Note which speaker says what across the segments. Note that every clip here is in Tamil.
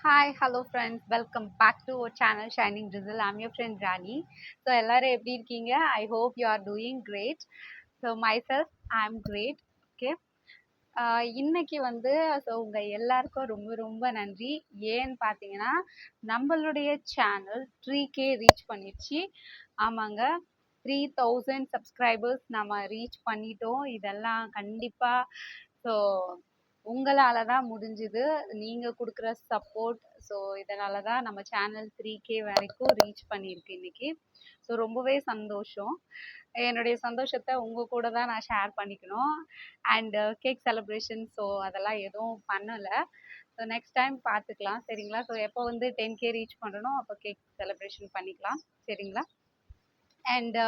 Speaker 1: Hi, hello friends. Welcome back to our channel Shining Drizzle. I'm your friend Rani. So எல்லாரும் எப்படி இருக்கீங்க? I hope you are doing great. So myself, I'm great. Okay. இன்னைக்கு வந்து உங்க எல்லாருக்கும் ரொம்ப ரொம்ப நன்றி. ஏன்னு பார்த்தீங்கன்னா நம்மளுடைய சேனல் 3K ரீச் பண்ணிடுச்சு. ஆமாங்க, 3000 சப்ஸ்கிரைபர்ஸ் நம்ம ரீச் பண்ணிட்டோம். இதெல்லாம் கண்டிப்பா ஸோ உங்களால தான் முடிஞ்சுது. நீங்க கொடுக்குற சப்போர்ட். ஸோ இதனால தான் நம்ம சேனல் 3K வரைக்கும் ரீச் பண்ணியிருக்கு இன்னைக்கு. ஸோ ரொம்பவே சந்தோஷம். என்னுடைய சந்தோஷத்தை உங்க கூட தான் நான் ஷேர் பண்ணிக்கணும். அண்ட் கேக் செலிப்ரேஷன் ஸோ அதெல்லாம் எதுவும் பண்ணலை. ஸோ நெக்ஸ்ட் டைம் பார்த்துக்கலாம், சரிங்களா? ஸோ எப்போ வந்து 10K ரீச் பண்ணணும் அப்போ கேக் செலிப்ரேஷன் பண்ணிக்கலாம், சரிங்களா? அண்ட்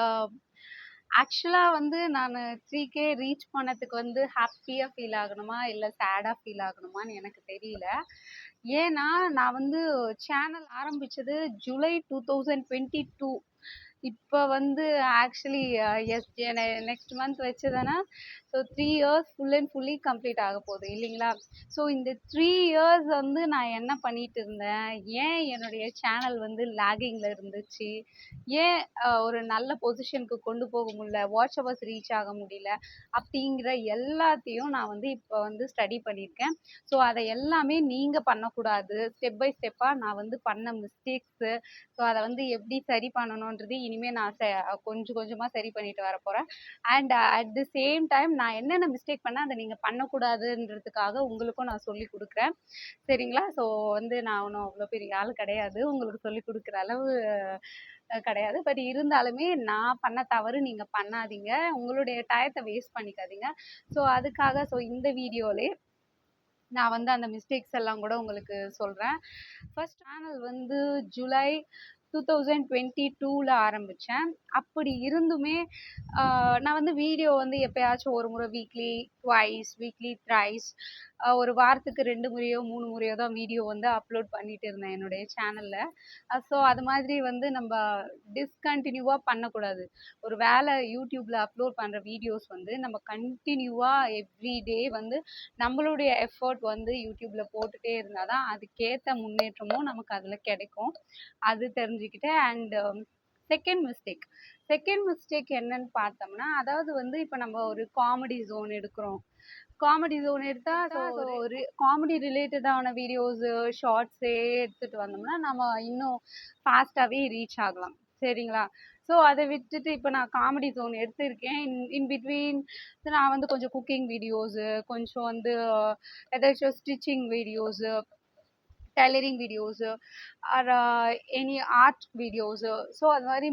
Speaker 1: ஆக்சுவலாக வந்து நான் 3K ரீச் பண்ணதுக்கு வந்து ஹாப்பியாக ஃபீல் ஆகணுமா இல்லை சேடாக ஃபீல் ஆகணுமான்னு எனக்கு தெரியல. ஏன்னா நான் வந்து சேனல் ஆரம்பிச்சது ஜூலை 2022. இப்போ வந்து ஆக்சுவலி எஸ் நெக்ஸ்ட் மந்த் வச்சதுன்னா so 3 years full and fully complete ஆக போகுது இல்லைங்களா? ஸோ இந்த 3 இயர்ஸ் வந்து நான் என்ன பண்ணிட்டு இருந்தேன், ஏன் என்னுடைய சேனல் வந்து லேகிங்கில் இருந்துச்சு, ஏன் ஒரு நல்ல பொசிஷனுக்கு கொண்டு போக முடியல, வாட்ச் ஹவர்ஸ் ரீச் ஆக முடியல, அப்படிங்கிற எல்லாத்தையும் நான் வந்து இப்போ வந்து ஸ்டடி பண்ணியிருக்கேன். ஸோ அதை எல்லாமே நீங்கள் பண்ணக்கூடாது. ஸ்டெப் பை ஸ்டெப்பாக நான் வந்து பண்ண மிஸ்டேக்ஸு, ஸோ அதை வந்து எப்படி சரி பண்ணணுன்றது இனிமேல் நான் கொஞ்சம் கொஞ்சமாக சரி பண்ணிட்டு வர போகிறேன். And at the same time நான் என்னென்ன மிஸ்டேக் பண்ணேன் அதை நீங்கள் பண்ணக்கூடாதுன்றதுக்காக உங்களுக்கும் நான் சொல்லி கொடுக்குறேன், சரிங்களா? ஸோ வந்து நான் ஒன்றும் அவ்வளோ பெரிய ஆள் கிடையாது, உங்களுக்கு சொல்லி கொடுக்குற அளவு கிடையாது. பட் இருந்தாலுமே நான் பண்ண தவறு நீங்கள் பண்ணாதீங்க, உங்களுடைய டயத்தை வேஸ்ட் பண்ணிக்காதீங்க. ஸோ அதுக்காக இந்த வீடியோலே நான் வந்து அந்த மிஸ்டேக்ஸ் எல்லாம் கூட உங்களுக்கு சொல்கிறேன். ஃபர்ஸ்ட் சேனல் வந்து ஜூலை 2022ல் ஆரம்பித்தேன். அப்படி இருந்துமே நான் வந்து வீடியோ வந்து எப்பயாச்சும் ஒரு முறை வீக்லி ட்வைஸ், வீக்லி த்ரைஸ், ஒரு வாரத்துக்கு 2 முறையோ 3 முறையோ தான் வீடியோ வந்து அப்லோட் பண்ணிட்டு இருந்தேன் என்னுடைய சேனலில். ஸோ அது மாதிரி வந்து நம்ம டிஸ்கண்டினியூவாக பண்ணக்கூடாது. ஒரு வேலை யூடியூப்பில் அப்லோட் பண்ணுற வீடியோஸ் வந்து நம்ம கண்டினியூவாக எவ்ரிடே வந்து நம்மளுடைய எஃபர்ட் வந்து யூடியூப்பில் போட்டுகிட்டே இருந்தால் தான் அதுக்கேற்ற முன்னேற்றமும் நமக்கு அதில் கிடைக்கும். அது தெரிஞ்சுக்கிட்டேன். அண்ட் செகண்ட் மிஸ்டேக் என்னன்னு பார்த்தோம்னா, அதாவது வந்து இப்போ நம்ம ஒரு காமெடி ஜோன் எடுக்கிறோம். காமெடி ஜோன் எடுத்தால் ஒரு காமெடி ரிலேட்டடான வீடியோஸு ஷார்ட்ஸே எடுத்துகிட்டு வந்தோம்னா நம்ம இன்னும் ஃபாஸ்ட்டாகவே ரீச் ஆகலாம், சரிங்களா? ஸோ அதை விட்டுட்டு இப்போ நான் காமெடி ஜோன் எடுத்திருக்கேன். இன் பிட்வீன் நான் வந்து கொஞ்சம் குக்கிங் வீடியோஸு, கொஞ்சம் வந்து ஏதாச்சும் stitching videos, tailoring videos, or any art videos, so அது மாதிரி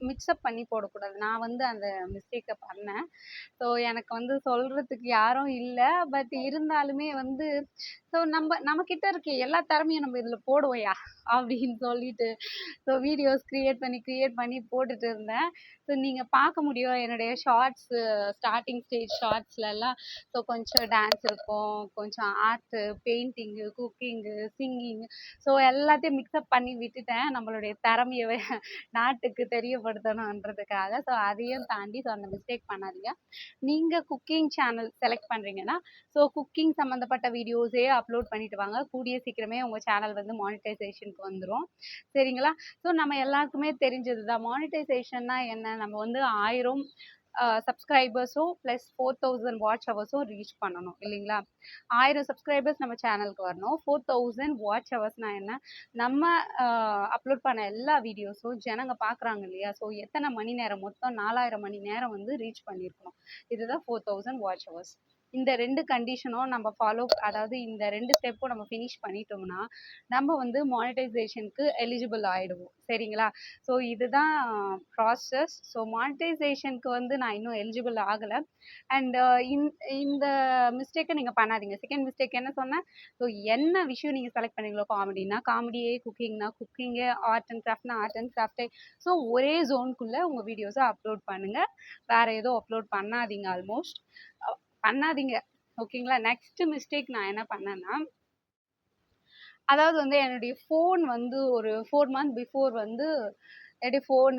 Speaker 1: மிக்ஸ்அப் பண்ணி போடக்கூடாது. நான் வந்து அந்த மிஸ்டேக்கை பண்ணேன். ஸோ எனக்கு வந்து சொல்கிறதுக்கு யாரும் இல்லை. பட் இருந்தாலுமே வந்து ஸோ நம்மக்கிட்ட இருக்க எல்லா திறமையும் நம்ம இதில் போடுவோயா அப்படின்னு சொல்லிட்டு ஸோ வீடியோஸ் க்ரியேட் பண்ணி போட்டுட்டு இருந்தேன். ஸோ நீங்கள் பார்க்க முடியும் என்னுடைய ஷார்ட்ஸு, ஸ்டார்டிங் ஸ்டேஜ் ஷார்ட்ஸ்லலாம் ஸோ கொஞ்சம் டான்ஸ் இருக்கும், கொஞ்சம் ஆர்ட்டு, பெயிண்டிங்கு, குக்கிங்கு, சிங்கிங்கு, ஸோ எல்லாத்தையும் மிக்ஸ்அப் பண்ணி விட்டுட்டேன் நம்மளுடைய திறமையவே நாட்டுக்கு தெரியப்படுத்தணுன்றதுக்காக. ஸோ அதையும் தாண்டி ஸோ அந்த மிஸ்டேக் பண்ணாதீங்க. நீங்கள் குக்கிங் சேனல் செலக்ட் பண்ணுறீங்கன்னா ஸோ குக்கிங் சம்மந்தப்பட்ட வீடியோஸே அப்லோட் பண்ணிட்டு வாங்க. கூடிய சீக்கிரமே உங்கள் சேனல் வந்து மானிட்டைசேஷனுக்கு வந்துடும், சரிங்களா? ஸோ நம்ம எல்லாருக்குமே தெரிஞ்சது தான் மானிட்டைசேஷன்னா என்ன. நம்ம வந்து 1000 சப்ஸ்கிரைபர்ஸும் ப்ளஸ் 4000 வாட்ச் ஹவர்ஸும் ரீச் பண்ணணும் இல்லைங்களா? 1000 சப்ஸ்கிரைபர்ஸ் நம்ம சேனலுக்கு வரணும். 4000 வாட்ச் ஹவர்ஸ்னா என்ன, நம்ம அப்லோட் பண்ண எல்லா வீடியோஸும் ஜனங்க பார்க்குறாங்க இல்லையா? ஸோ எத்தனை மணி நேரம், மொத்தம் 4000 மணி நேரம் வந்து ரீச் பண்ணியிருக்கணும். இதுதான் 4000 வாட்ச் ஹவர்ஸ். இந்த 2 கண்டிஷனும் நம்ம அதாவது இந்த 2 ஸ்டெப்பும் நம்ம ஃபினிஷ் பண்ணிட்டோம்னா நம்ம வந்து மானிட்டைசேஷனுக்கு எலிஜிபிள் ஆகிடுவோம், சரிங்களா? ஸோ இதுதான் ப்ராசஸ். ஸோ மானிட்டைசேஷனுக்கு வந்து நான் இன்னும் எலிஜிபிள் ஆகலை. அண்ட் இந்த மிஸ்டேக்கை நீங்கள் பண்ணாதீங்க. செகண்ட் மிஸ்டேக் என்ன சொன்னேன், ஸோ என்ன விஷயம் நீங்கள் செலக்ட் பண்ணீங்களோ, காமெடினா காமெடியே, குக்கிங்னா குக்கிங்கு, ஆர்ட் அண்ட் கிராஃப்ட்னா ஆர்ட் அண்ட் கிராஃப்டே, ஸோ ஒரே ஜோனுக்குள்ளே உங்கள் வீடியோஸை அப்லோட் பண்ணுங்கள். வேறு எதுவும் அப்லோட் பண்ணாதீங்க, ஆல்மோஸ்ட் பண்ணாதீங்க, ஓகேங்களா? நெக்ஸ்ட் மிஸ்டேக் நான் என்ன பண்ணேன்னா, அதாவது வந்து என்னுடைய ஃபோன் வந்து ஒரு 4 மந்த் பிஃபோர் வந்து என்னுடைய ஃபோன்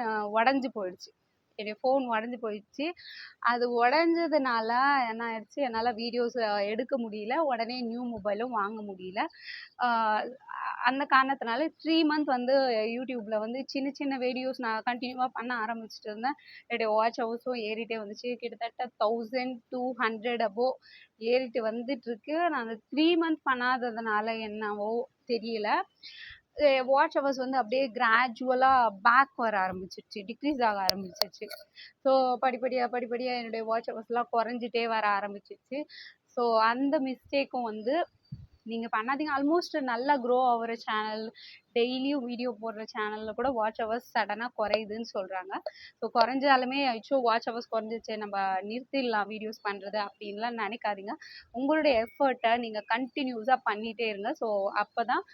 Speaker 1: உடஞ்சி போயிடுச்சு. அது உடஞ்சதுனால என்ன ஆயிடுச்சு, என்னால் வீடியோஸ் எடுக்க முடியல. உடனே நியூ மொபைலும் வாங்க முடியல. அந்த காரணத்தினால 3 மந்த் வந்து யூடியூப்ல வந்து சின்ன சின்ன வீடியோஸ் நான் கண்டினியூவா பண்ண ஆரம்பிச்சுட்டு இருந்தேன். என்னுடைய வாட்ச் ஹவர்ஸும் ஏறிட்டே வந்துச்சு. கிட்டத்தட்ட 1200 அபோவ் ஏறிட்டு வந்துட்டு இருக்கு. நான் அந்த 3 மந்த் பண்ணாததுனால என்னவோ தெரியல. வாட்ச் ஹவர்ஸ் வந்து அப்படியே கிராஜுவலா பேக் வர ஆரம்பிச்சிருச்சு, டிக்ரீஸ் ஆக ஆரம்பிச்சிருச்சு. ஸோ படிப்படியா என்னுடைய வாட்ச் ஹவர்ஸ்லாம் குறைஞ்சிட்டே வர ஆரம்பிச்சிருச்சு. ஸோ அந்த மிஸ்டேக்கும் வந்து நீங்க பண்ணாதீங்க. ஆல்மோஸ்ட் நல்லா க்ரோ ஆகுற சேனல், டெய்லியும் வீடியோ போடுற சேனல்ல கூட வாட்ச் ஹவர்ஸ் சடனா குறையுதுன்னு சொல்றாங்க. ஸோ குறைஞ்சாலுமே அச்சோ வாட்ச் ஹவர்ஸ் குறைஞ்சிருச்சே நம்ம நிறுத்திடலாம் வீடியோஸ் பண்றது அப்படின்லாம் நினைக்காதீங்க. உங்களுடைய எஃபர்ட்டை நீங்க கண்டினியூஸா பண்ணிட்டே இருங்க. ஸோ அப்பதான்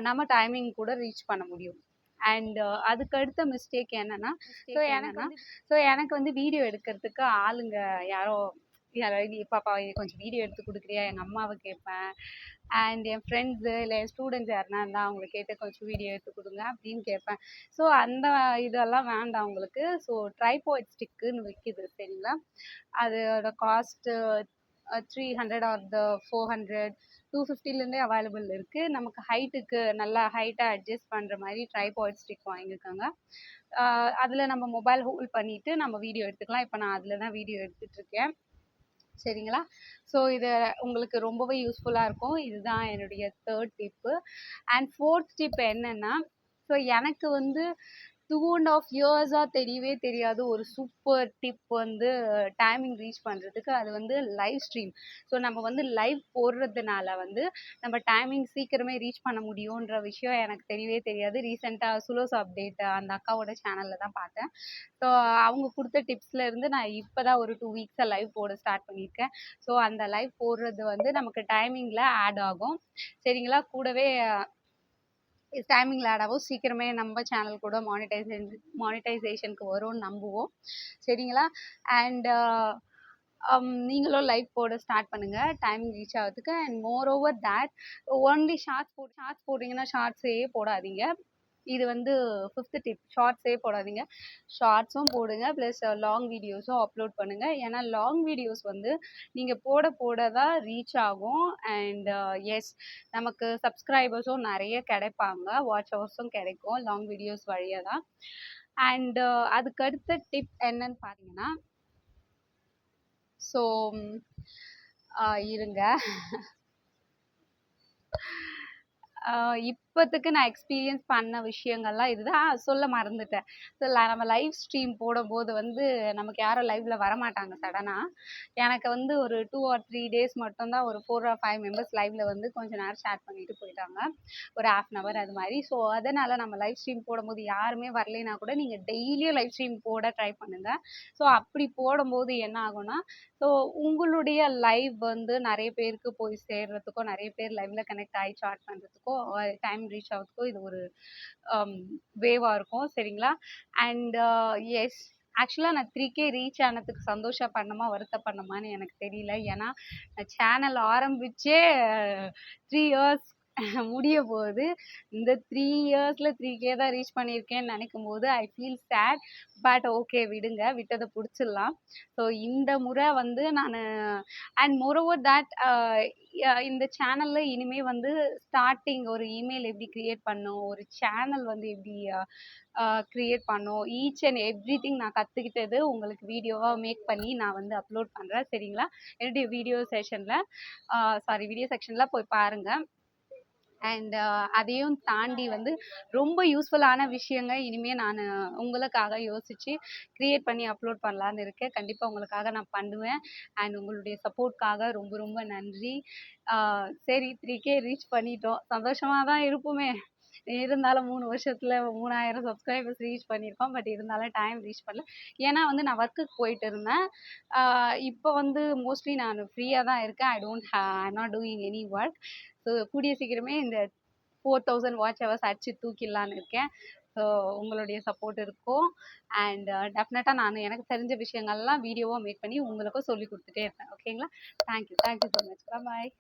Speaker 1: நம்ம டைமிங் கூட ரீச் பண்ண முடியும். அண்ட் அதுக்கு அடுத்த மிஸ்டேக் என்னன்னா, எனக்கு வந்து வீடியோ எடுக்கிறதுக்கு ஆளுங்க யாரோ யாராவது பாப்பா கொஞ்சம் வீடியோ எடுத்து கொடுக்குறியா, எங்க அம்மாவை கேட்பேன். அண்ட் என் ஃப்ரெண்ட்ஸு இல்லை என் ஸ்டூடெண்ட்ஸ் யாருனா இருந்தால் அவங்கள கேட்டு கொஞ்சம் வீடியோ எடுத்து கொடுங்க அப்படின்னு கேட்பேன். ஸோ அந்த இதெல்லாம் வேண்டாம் உங்களுக்கு. ஸோ ட்ரைபாட் ஸ்டிக்குன்னு விற்கிது சரிங்களா. அதோட காஸ்ட்டு 300 ஆர் 400 250லேருந்தே அவைலபிள் இருக்குது. நமக்கு ஹைட்டுக்கு நல்லா ஹைட்டாக அட்ஜஸ்ட் பண்ணுற மாதிரி ட்ரைபாட் ஸ்டிக் வாங்கிக்கோங்க. அதில் நம்ம மொபைல் ஹோல்ட் பண்ணிவிட்டு நம்ம வீடியோ எடுத்துக்கலாம். இப்போ நான் அதில் தான் வீடியோ எடுத்துகிட்ருக்கேன் சரிங்களா. ஸோ இது உங்களுக்கு ரொம்பவே யூஸ்ஃபுல்லாக இருக்கும். இதுதான் என்னுடைய 3rd tip. And 4th tip என்னன்னா, ஸோ எனக்கு வந்து 2.5 இயர்ஸாக தெரியவே தெரியாது ஒரு சூப்பர் டிப் வந்து டைமிங் ரீச் பண்ணுறதுக்கு. அது வந்து லைவ் ஸ்ட்ரீம். ஸோ நம்ம வந்து லைவ் போடுறதுனால வந்து நம்ம டைமிங் சீக்கிரமே ரீச் பண்ண முடியுன்ற விஷயம் எனக்கு தெரியவே தெரியாது. ரீசெண்டாக சுலோஸ் அப்டேட் அந்த அக்காவோட சேனலில் தான் பார்த்தேன். ஸோ அவங்க கொடுத்த டிப்ஸில் இருந்து நான் இப்போ தான் ஒரு 2 வீக்ஸாக லைவ் போட ஸ்டார்ட் பண்ணியிருக்கேன். ஸோ அந்த லைவ் போடுறது வந்து நமக்கு டைமிங்கில் ஆட் ஆகும் சரிங்களா. கூடவே டைமிங்கில் ஆட் ஆகும். சீக்கிரமே நம்ம சேனல் கூட மானிட்டைசேஷனுக்கு வரும்னு நம்புவோம் சரிங்களா. அண்ட் நீங்களும் லைவ் போட ஸ்டார்ட் பண்ணுங்கள் டைமிங் ரீச் ஆகிறதுக்கு. And moreover that only shorts போடுறீங்கன்னா ஷார்ட்ஸே போடாதீங்க. இது வந்து 5th டிப். ஷார்ட்ஸே போடாதீங்க, ஷார்ட்ஸும் போடுங்க ப்ளஸ் லாங் வீடியோஸும் அப்லோட் பண்ணுங்கள். ஏன்னா லாங் வீடியோஸ் வந்து நீங்கள் போட தான் ரீச் ஆகும். அண்ட் எஸ் நமக்கு சப்ஸ்கிரைபர்ஸும் நிறைய கிடைப்பாங்க, வாட்ச் ஹவர்ஸும் கிடைக்கும் லாங் வீடியோஸ் வழியாக தான். அண்ட் அதுக்கடுத்த டிப் என்னன்னு பார்த்தீங்கன்னா, ஸோ இருங்க இப்போத்துக்கு நான் எக்ஸ்பீரியன்ஸ் பண்ண விஷயங்கள்லாம் இதுதான். சொல்ல மறந்துட்டேன். ஸோ நம்ம லைவ் ஸ்ட்ரீம் போடும்போது வந்து நமக்கு யாரும் லைவ்ல வரமாட்டாங்க சடனாக. எனக்கு வந்து ஒரு 2 or 3 டேஸ் மட்டும்தான் ஒரு 4 or 5 மெம்பர்ஸ் லைவ்ல வந்து கொஞ்ச நேரம் ஷேர் பண்ணிட்டு போயிட்டாங்க, ஒரு 1/2 hour அது மாதிரி. ஸோ அதனால் நம்ம லைவ் ஸ்ட்ரீம் போடும்போது யாருமே வரலைன்னா கூட நீங்கள் டெய்லியும் லைவ் ஸ்ட்ரீம் போட ட்ரை பண்ணுங்கள். ஸோ அப்படி போடும்போது என்ன ஆகும்னா, ஸோ உங்களுடைய லைவ் வந்து நிறைய பேருக்கு போய் சேர்றதுக்கும், நிறைய பேர் லைவ்ல கனெக்ட் ஆகி சாட் பண்ணுறதுக்கும், டைம் ரீச் ஆகிறதுக்கும் இது ஒரு வேவாக இருக்கும் சரிங்களா. அண்ட் எஸ் ஆக்சுவலாக நான் 3K ரீச் ஆனதுக்கு சந்தோஷப்படணுமா வருத்தப்படணுமான்னு எனக்கு தெரியல. ஏன்னா நான் சேனல் ஆரம்பிச்சே 3 இயர்ஸ் முடிய போகுது. இந்த 3 இயர்ஸில் 3K தான் ரீச் பண்ணியிருக்கேன்னு நினைக்கும் போது I feel sad. But okay விடுங்க, விட்டதை பிடிச்சிடலாம். ஸோ இந்த முறை வந்து நான் அண்ட் மோரோவர் தேட் இந்த சேனலில் இனிமேல் வந்து ஸ்டார்டிங் ஒரு இமெயில் எப்படி க்ரியேட் பண்ணணும், ஒரு சேனல் வந்து எப்படி க்ரியேட் பண்ணணும், ஈச் அண்ட் எவ்ரி திங் நான் கற்றுக்கிட்டது உங்களுக்கு வீடியோவாக மேக் பண்ணி நான் வந்து அப்லோட் பண்ணுறேன் சரிங்களா. என்னுடைய வீடியோ செக்ஷனில் போய் பாருங்கள். அண்ட் அதையும் தாண்டி வந்து ரொம்ப யூஸ்ஃபுல்லான விஷயங்கள் இனிமேல் நான் உங்களுக்காக யோசித்து க்ரியேட் பண்ணி அப்லோட் பண்ணலான்னு இருக்கேன். கண்டிப்பாக உங்களுக்காக நான் பண்ணுவேன். அண்ட் உங்களுடைய சப்போர்ட்காக ரொம்ப ரொம்ப நன்றி. சரி 3K ரீச் பண்ணிட்டோம், சந்தோஷமாக தான் இருப்போமே. இருந்தாலும் 3 வருஷத்தில் 3000 சப்ஸ்கிரைபர்ஸ் ரீச் பண்ணியிருக்கோம். பட் இருந்தாலும் டைம் ரீச் பண்ணல. ஏன்னா வந்து நான் ஒர்க்குக்கு போயிட்டு இருந்தேன். இப்போ வந்து மோஸ்ட்லி நான் ஃப்ரீயாக தான் இருக்கேன். I'm not doing any work. So கூடிய சீக்கிரமே இந்த 4000 வாட்ச் ஹவர்ஸ் அடிச்சு தூக்கிடலான்னு இருக்கேன். ஸோ உங்களுடைய சப்போர்ட் இருக்கும். அண்ட் டெஃபினட்டாக நான் எனக்கு தெரிஞ்ச விஷயங்கள்லாம் வீடியோவாக மேக் பண்ணி உங்களுக்கும் சொல்லி கொடுத்துட்டே இருப்பேன். ஓகேங்களா. Thank you so much. பாய்.